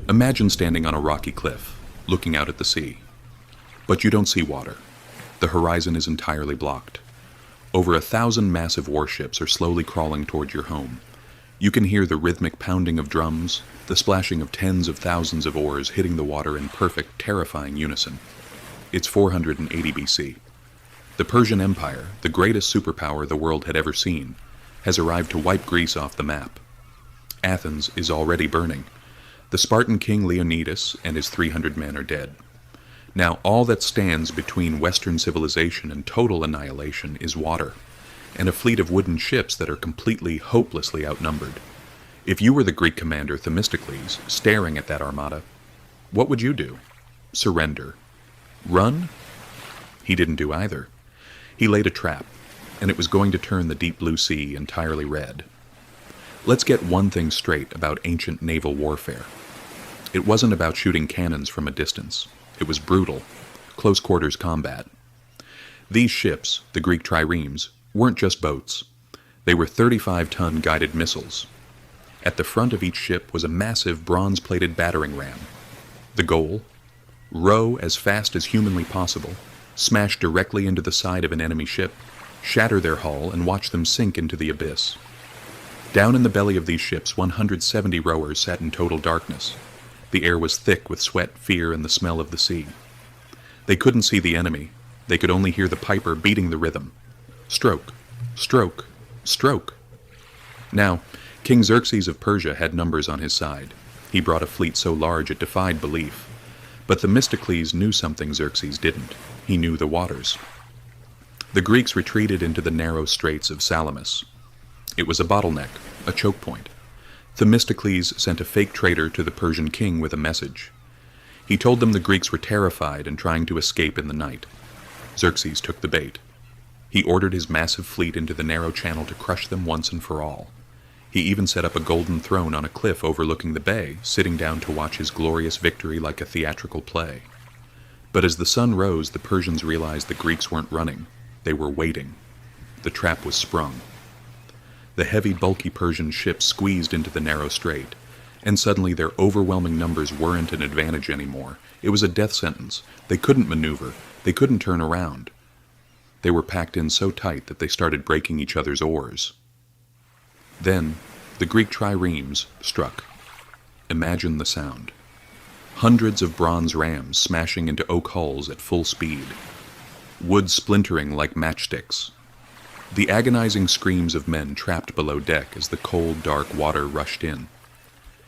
Imagine standing on a rocky cliff, looking out at the sea. But you don't see water. The horizon is entirely blocked. Over 1,000 massive warships are slowly crawling toward your home. You can hear the rhythmic pounding of drums, the splashing of tens of thousands of oars hitting the water in perfect, terrifying unison. It's 480 BC. The Persian Empire, the greatest superpower the world had ever seen, has arrived to wipe Greece off the map. Athens is already burning. The Spartan king Leonidas and his 300 men are dead. Now all that stands between Western civilization and total annihilation is water, and a fleet of wooden ships that are completely, hopelessly outnumbered. If you were the Greek commander Themistocles, staring at that armada, what would you do? Surrender. Run? He didn't do either. He laid a trap, and it was going to turn the deep blue sea entirely red. Let's get one thing straight about ancient naval warfare. It wasn't about shooting cannons from a distance. It was brutal, close-quarters combat. These ships, the Greek triremes, weren't just boats. They were 35-ton guided missiles. At the front of each ship was a massive bronze-plated battering ram. The goal? Row as fast as humanly possible, smash directly into the side of an enemy ship, shatter their hull, and watch them sink into the abyss. Down in the belly of these ships, 170 rowers sat in total darkness. The air was thick with sweat, fear, and the smell of the sea. They couldn't see the enemy. They could only hear the piper beating the rhythm. Stroke, stroke, stroke. Now, King Xerxes of Persia had numbers on his side. He brought a fleet so large it defied belief. But Themistocles knew something Xerxes didn't. He knew the waters. The Greeks retreated into the narrow straits of Salamis. It was a bottleneck, a choke point. Themistocles sent a fake traitor to the Persian king with a message. He told them the Greeks were terrified and trying to escape in the night. Xerxes took the bait. He ordered his massive fleet into the narrow channel to crush them once and for all. He even set up a golden throne on a cliff overlooking the bay, sitting down to watch his glorious victory like a theatrical play. But as the sun rose, the Persians realized the Greeks weren't running. They were waiting. The trap was sprung. The heavy, bulky Persian ships squeezed into the narrow strait, and suddenly their overwhelming numbers weren't an advantage anymore. It was a death sentence. They couldn't maneuver. They couldn't turn around. They were packed in so tight that they started breaking each other's oars. Then, the Greek triremes struck. Imagine the sound. Hundreds of bronze rams smashing into oak hulls at full speed. Wood splintering like matchsticks. The agonizing screams of men trapped below deck as the cold, dark water rushed in.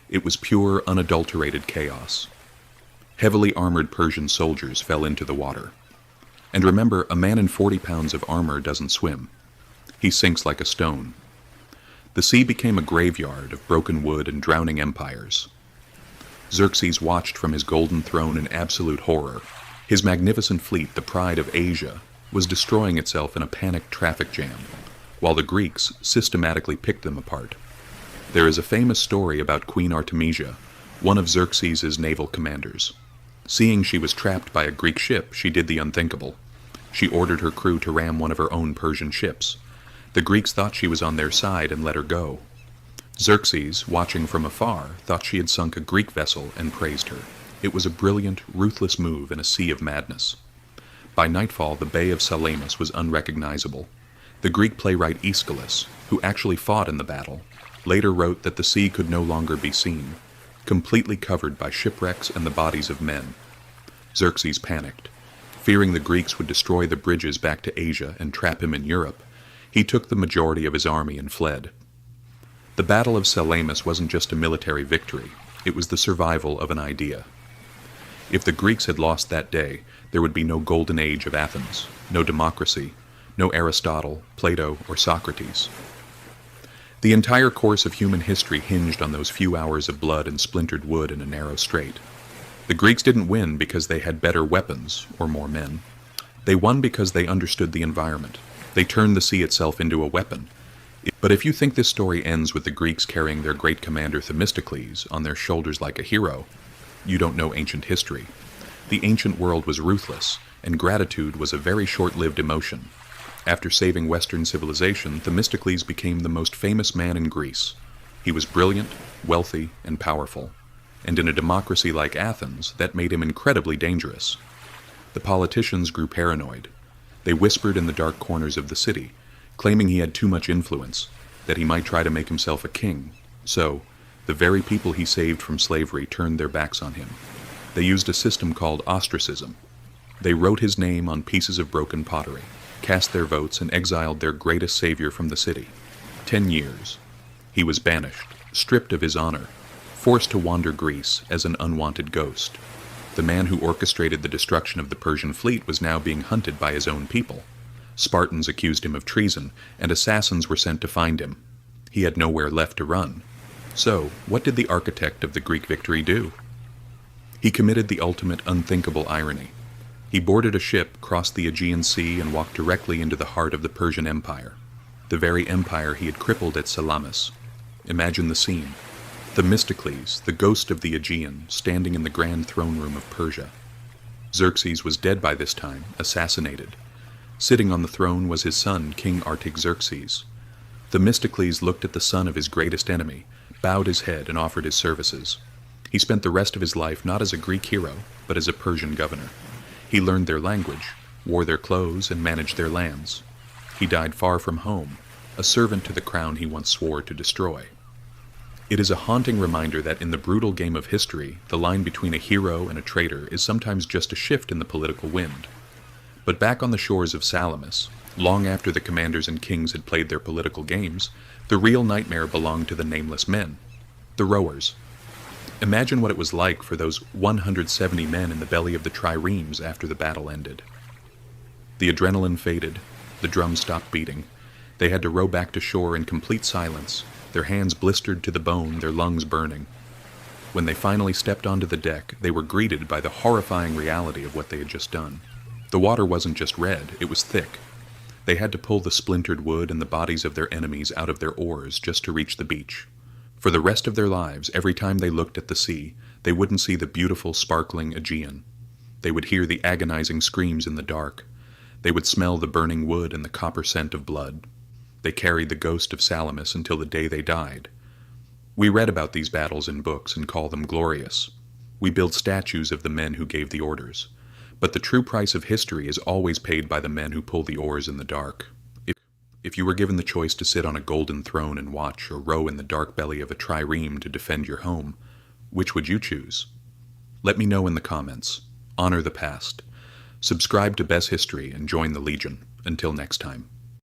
It was pure, unadulterated chaos. Heavily armored Persian soldiers fell into the water. And remember, a man in 40 pounds of armor doesn't swim. He sinks like a stone. The sea became a graveyard of broken wood and drowning empires. Xerxes watched from his golden throne in absolute horror. His magnificent fleet, the pride of Asia, was destroying itself in a panicked traffic jam, while the Greeks systematically picked them apart. There is a famous story about Queen Artemisia, one of Xerxes' naval commanders. Seeing she was trapped by a Greek ship, she did the unthinkable. She ordered her crew to ram one of her own Persian ships. The Greeks thought she was on their side and let her go. Xerxes, watching from afar, thought she had sunk a Greek vessel and praised her. It was a brilliant, ruthless move in a sea of madness. By nightfall, the Bay of Salamis was unrecognizable. The Greek playwright Aeschylus, who actually fought in the battle, later wrote that the sea could no longer be seen, completely covered by shipwrecks and the bodies of men. Xerxes panicked. Fearing the Greeks would destroy the bridges back to Asia and trap him in Europe, he took the majority of his army and fled. The Battle of Salamis wasn't just a military victory, it was the survival of an idea. If the Greeks had lost that day, there would be no golden age of Athens, no democracy, no Aristotle, Plato, or Socrates. The entire course of human history hinged on those few hours of blood and splintered wood in a narrow strait. The Greeks didn't win because they had better weapons or more men. They won because they understood the environment. They turned the sea itself into a weapon. But if you think this story ends with the Greeks carrying their great commander Themistocles on their shoulders like a hero, you don't know ancient history. The ancient world was ruthless, and gratitude was a very short-lived emotion. After saving Western civilization, Themistocles became the most famous man in Greece. He was brilliant, wealthy, and powerful. and in a democracy like Athens, that made him incredibly dangerous. The politicians grew paranoid. They whispered in the dark corners of the city, claiming he had too much influence, that he might try to make himself a king. So, the very people he saved from slavery turned their backs on him. They used a system called ostracism. They wrote his name on pieces of broken pottery, cast their votes, and exiled their greatest savior from the city. 10 years. He was banished, stripped of his honor, forced to wander Greece as an unwanted ghost. The man who orchestrated the destruction of the Persian fleet was now being hunted by his own people. Spartans accused him of treason, and assassins were sent to find him. He had nowhere left to run. So, what did the architect of the Greek victory do? He committed the ultimate unthinkable irony. He boarded a ship, crossed the Aegean Sea, and walked directly into the heart of the Persian Empire, the very empire he had crippled at Salamis. Imagine the scene. Themistocles, the ghost of the Aegean, standing in the grand throne room of Persia. Xerxes was dead by this time, assassinated. Sitting on the throne was his son, King Artaxerxes. Themistocles looked at the son of his greatest enemy, bowed his head, and offered his services. He spent the rest of his life not as a Greek hero, but as a Persian governor. He learned their language, wore their clothes, and managed their lands. He died far from home, a servant to the crown he once swore to destroy. It is a haunting reminder that in the brutal game of history, the line between a hero and a traitor is sometimes just a shift in the political wind. But back on the shores of Salamis, long after the commanders and kings had played their political games, the real nightmare belonged to the nameless men, the rowers. Imagine what it was like for those 170 men in the belly of the triremes after the battle ended. The adrenaline faded, the drums stopped beating. They had to row back to shore in complete silence, their hands blistered to the bone, their lungs burning. When they finally stepped onto the deck, they were greeted by the horrifying reality of what they had just done. The water wasn't just red, it was thick. They had to pull the splintered wood and the bodies of their enemies out of their oars just to reach the beach. For the rest of their lives, every time they looked at the sea, they wouldn't see the beautiful, sparkling Aegean. They would hear the agonizing screams in the dark. They would smell the burning wood and the copper scent of blood. They carried the ghost of Salamis until the day they died. We read about these battles in books and call them glorious. We build statues of the men who gave the orders. But the true price of history is always paid by the men who pull the oars in the dark. If you were given the choice to sit on a golden throne and watch, or row in the dark belly of a trireme to defend your home, which would you choose? Let me know in the comments. Honor the past. Subscribe to BesHistory and join the Legion. Until next time.